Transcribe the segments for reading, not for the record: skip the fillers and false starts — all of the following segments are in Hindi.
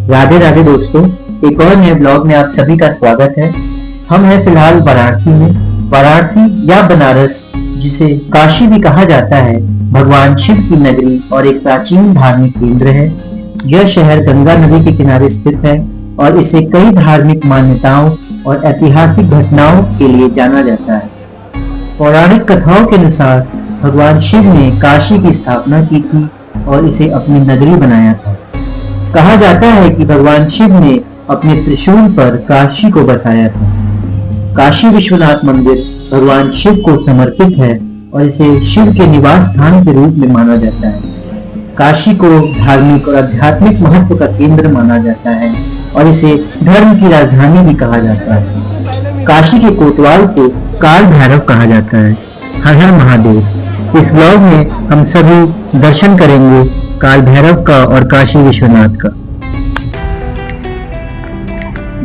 राधे राधे दोस्तों, एक और नए ब्लॉग में आप सभी का स्वागत है। हम हैं फिलहाल वाराणसी में। वाराणसी या बनारस, जिसे काशी भी कहा जाता है, भगवान शिव की नगरी और एक प्राचीन धार्मिक केंद्र है। यह शहर गंगा नदी के किनारे स्थित है और इसे कई धार्मिक मान्यताओं और ऐतिहासिक घटनाओं के लिए जाना जाता है। पौराणिक कथाओं के अनुसार भगवान शिव ने काशी की स्थापना की थी और इसे अपनी नगरी बनाया था। कहा जाता है कि भगवान शिव ने अपने त्रिशूल पर काशी को बसाया था। काशी विश्वनाथ मंदिर भगवान शिव को समर्पित है और इसे शिव के निवास स्थान के रूप में माना जाता है। काशी को धार्मिक और आध्यात्मिक महत्व का केंद्र माना जाता है और इसे धर्म की राजधानी भी कहा जाता है। काशी के कोतवाल को काल भैरव कहा जाता है। हर हर महादेव। इस ब्लॉग में हम सभी दर्शन करेंगे काल भैरव का और काशी विश्वनाथ का।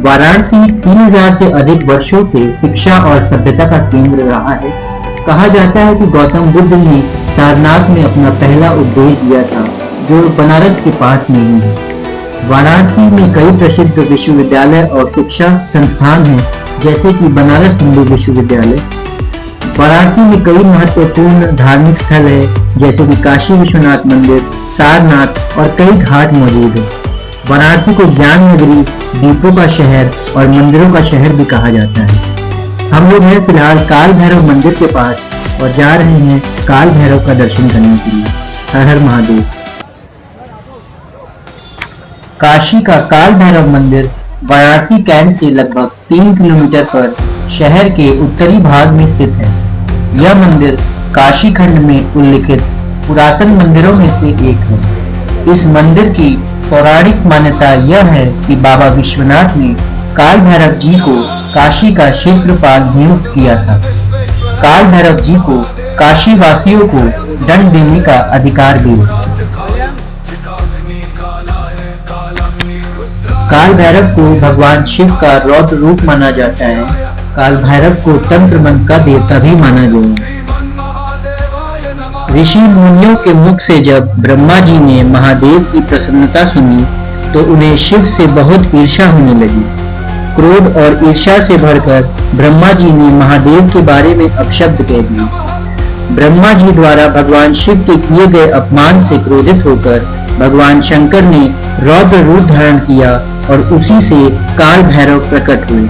वाराणसी 3000 से अधिक वर्षों से शिक्षा और सभ्यता का केंद्र रहा है। कहा जाता है कि गौतम बुद्ध ने सारनाथ में अपना पहला उपदेश दिया था, जो बनारस के पास में ही है। वाराणसी में कई प्रसिद्ध विश्वविद्यालय और शिक्षा संस्थान हैं, जैसे कि बनारस हिंदू विश्वविद्यालय। वाराणसी में कई महत्वपूर्ण धार्मिक स्थल है, जैसे कि काशी विश्वनाथ मंदिर, सारनाथ और कई घाट मौजूद है। वाराणसी को ज्ञान नगरी, दीपों का शहर और मंदिरों का शहर भी कहा जाता है। हम लोग हैं फिलहाल काल भैरव मंदिर के पास और जा रहे हैं काल भैरव का दर्शन करने के लिए। हर हर महादेव। काशी का काल भैरव मंदिर वाराणसी कैंट से लगभग 3 किलोमीटर पर शहर के उत्तरी भाग में स्थित है। यह मंदिर काशी खंड में उल्लिखित पुरातन मंदिरों में से एक है। इस मंदिर की पौराणिक मान्यता यह है कि बाबा विश्वनाथ ने काल भैरव जी को काशी का क्षेत्रपाल नियुक्त किया था। काल भैरव जी को काशी वासियों को दंड देने का अधिकार भी है। काल भैरव को भगवान शिव का रौद्र रूप माना जाता है। काल भैरव को तंत्र मंत्र का देवता भी माना गया। ऋषि मुनियों के मुख से जब ब्रह्मा जी ने महादेव की प्रसन्नता सुनी तो उन्हें शिव से बहुत ईर्ष्या होने लगी। क्रोध और ईर्ष्या से भरकर ब्रह्मा जी ने महादेव के बारे में अपशब्द कह दिए। ब्रह्मा जी द्वारा भगवान शिव के किए गए अपमान से क्रोधित होकर भगवान शंकर ने रौद्र रूप धारण किया और उसी से काल भैरव प्रकट हुए।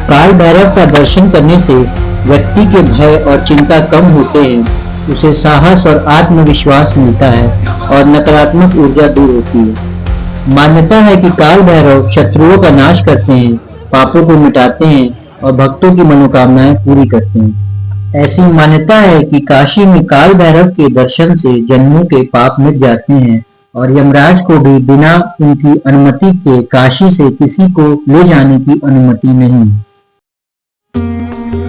काल भैरव का दर्शन करने से व्यक्ति के भय और चिंता कम होते हैं, उसे साहस और आत्मविश्वास मिलता है और नकारात्मक ऊर्जा दूर होती है। मान्यता है कि काल भैरव शत्रुओं का नाश करते हैं, पापों को मिटाते हैं और भक्तों की मनोकामनाएं पूरी करते हैं। ऐसी मान्यता है कि काशी में काल भैरव के दर्शन से जन्मों के पाप मिट जाते हैं और यमराज को भी बिना उनकी अनुमति के काशी से किसी को ले जाने की अनुमति नहीं।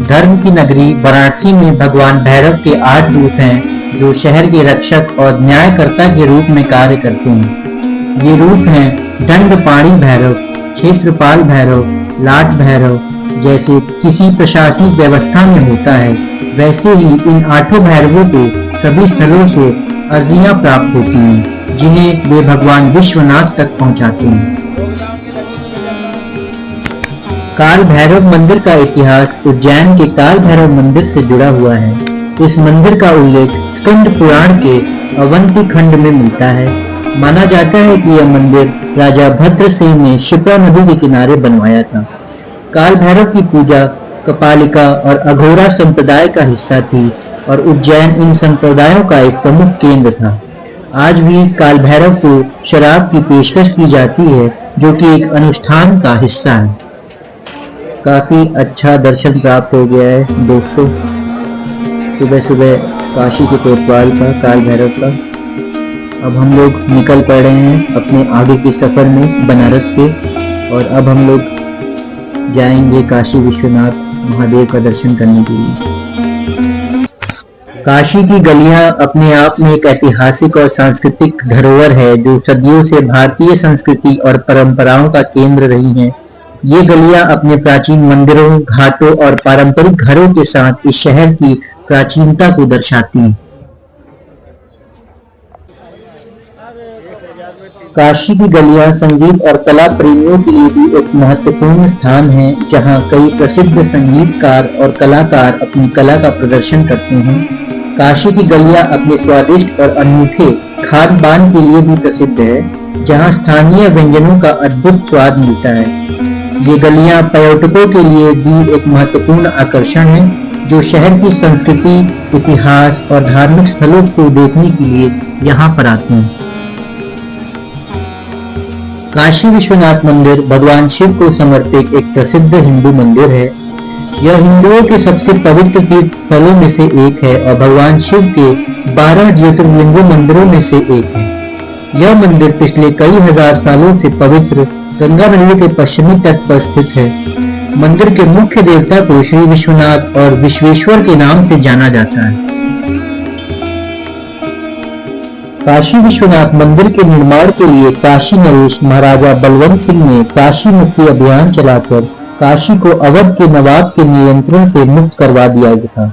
धर्म की नगरी वाराणसी में भगवान भैरव के 8 रूप हैं, जो शहर के रक्षक और न्यायकर्ता के रूप में कार्य करते हैं। ये रूप हैं दंडपाणी भैरव, क्षेत्रपाल भैरव, लाट भैरव। जैसे किसी प्रशासनिक व्यवस्था में होता है, वैसे ही इन 8 भैरवों को सभी स्थलों से अर्जियां प्राप्त होती हैं, जिन्हें वे भगवान विश्वनाथ तक पहुंचाते हैं। काल भैरव मंदिर का इतिहास उज्जैन के काल भैरव मंदिर से जुड़ा हुआ है। इस मंदिर का उल्लेख स्कंद पुराण के अवंती खंड में मिलता है। माना जाता है कि यह मंदिर राजा भद्रसेन ने शिप्रा नदी के किनारे बनवाया था। काल भैरव की पूजा कपालिका और अघोरा संप्रदाय का हिस्सा थी और उज्जैन इन संप्रदायों का एक प्रमुख केंद्र था। आज भी काल भैरव को शराब की पेशकश की जाती है, जो कि एक अनुष्ठान का हिस्सा है। काफी अच्छा दर्शन प्राप्त हो गया है दोस्तों। सुबह सुबह काशी के कोतवाल का, काल भैरव का। अब हम लोग निकल पड़ रहे हैं अपने आगे के सफर में बनारस के, और अब हम लोग जाएंगे काशी विश्वनाथ महादेव का दर्शन करने के लिए। काशी की गलियां अपने आप में एक ऐतिहासिक और सांस्कृतिक धरोहर है, जो सदियों से भारतीय संस्कृति और परंपराओं का केंद्र रही हैं। ये गलियां अपने प्राचीन मंदिरों, घाटों और पारंपरिक घरों के साथ इस शहर की प्राचीनता को दर्शाती हैं। काशी की गलियां संगीत और कला प्रेमियों के लिए भी एक महत्वपूर्ण स्थान है, जहां कई प्रसिद्ध संगीतकार और कलाकार अपनी कला का प्रदर्शन करते हैं। काशी की गलियां अपने स्वादिष्ट और अनूठे खान-पान के लिए भी प्रसिद्ध है, जहां स्थानीय व्यंजनों का अद्भुत स्वाद मिलता है। ये गलियां पर्यटकों के लिए भी एक महत्वपूर्ण आकर्षण है, जो शहर की संस्कृति, इतिहास और धार्मिक स्थलों को देखने के लिए यहाँ पर आते हैं। काशी विश्वनाथ मंदिर भगवान शिव को समर्पित एक प्रसिद्ध हिंदू मंदिर है। यह हिंदुओं के सबसे पवित्र तीर्थ स्थलों में से एक है और भगवान शिव के 12 ज्योतिर्लिंग मंदिरों में से एक है। यह मंदिर पिछले कई हजार सालों से पवित्र गंगा नदी के पश्चिमी तट पर स्थित है। मंदिर के मुख्य देवता को श्री विश्वनाथ और विश्वेश्वर के नाम से जाना जाता है। काशी विश्वनाथ मंदिर के निर्माण के लिए काशी नरेश महाराजा बलवंत सिंह ने काशी मुक्ति अभियान चलाकर काशी को अवध के नवाब के नियंत्रण से मुक्त करवा दिया था।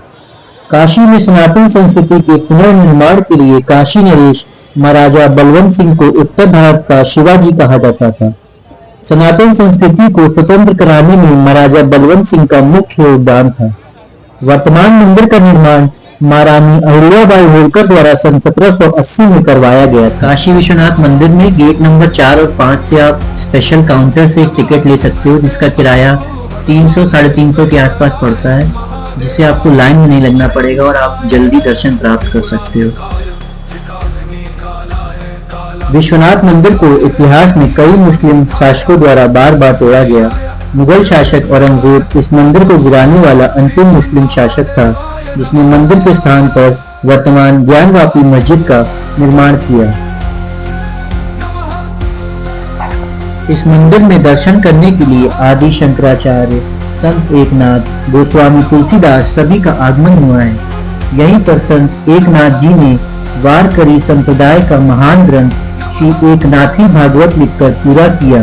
काशी में सनातन संस्कृति के पुनर्निर्माण के लिए काशी नरेश महाराजा बलवंत सिंह को उत्तर भारत का शिवाजी कहा जाता था। सनातन संस्कृति को स्वतंत्र कराने में महाराजा बलवंत सिंह का मुख्य योगदान था। वर्तमान मंदिर का निर्माण महारानी अहिल्याबाई होलकर द्वारा सन 1780 में करवाया गया। काशी विश्वनाथ मंदिर में गेट नंबर 4 और 5 से आप स्पेशल काउंटर से एक टिकट ले सकते हो, जिसका किराया 300-350 के आसपास पड़ता है, जिससे आपको लाइन में नहीं लगना पड़ेगा और आप जल्दी दर्शन प्राप्त कर सकते हो। विश्वनाथ मंदिर को इतिहास में कई मुस्लिम शासकों द्वारा बार बार तोड़ा गया। मुगल शासक औरंगजेब इस मंदिर को गिराने वाला अंतिम मुस्लिम शासक था, जिसने मंदिर के स्थान पर वर्तमान ज्ञानवापी मस्जिद का निर्माण किया। इस मंदिर में दर्शन करने के लिए आदि शंकराचार्य, संत एकनाथ, गोस्वामी तुलसीदास सभी का आगमन हुआ है। यहीं पर संत एकनाथ जी ने वारकरी संप्रदाय का महान ग्रंथ श्री एकनाथी भागवत लिखकर पूरा किया।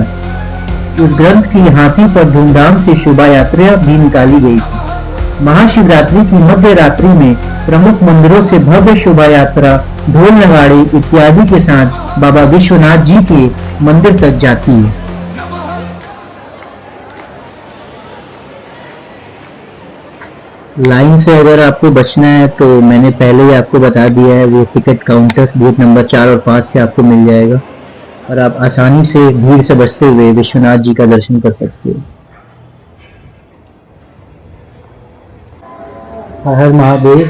इस ग्रंथ की हाथी पर धूमधाम से शोभा यात्रा भी निकाली गई थी। महाशिवरात्रि की मध्य रात्रि में प्रमुख मंदिरों से भव्य शोभा यात्रा ढोल नगाड़े इत्यादि के साथ बाबा विश्वनाथ जी के मंदिर तक जाती है। लाइन से अगर आपको बचना है तो मैंने पहले ही आपको बता दिया है, वो टिकट काउंटर गेट नंबर 4 और 5 से आपको मिल जाएगा और आप आसानी से भीड़ से बचते हुए विश्वनाथ जी का दर्शन कर सकते हो। हर महादेव।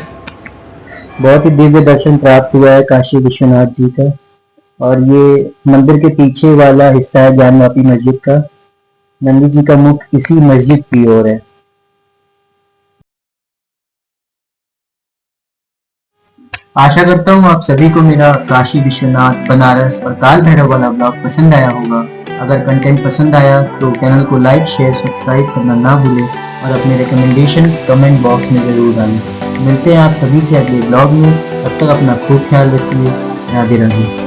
बहुत ही दिव्य दर्शन प्राप्त हुआ है काशी विश्वनाथ जी का। और ये मंदिर के पीछे वाला हिस्सा है ज्ञानवापी मस्जिद का। नंदी जी का मुख इसी मस्जिद की ओर है। आशा करता हूँ आप सभी को मेरा काशी विश्वनाथ, बनारस और काल भैरव वाला ब्लॉग पसंद आया होगा। अगर कंटेंट पसंद आया तो चैनल को लाइक, शेयर, सब्सक्राइब करना ना भूलें और अपने रिकमेंडेशन कमेंट बॉक्स में जरूर डालें। मिलते हैं आप सभी से अगले ब्लॉग में। तब तक अपना खूब ख्याल रखिए। राधे राधे।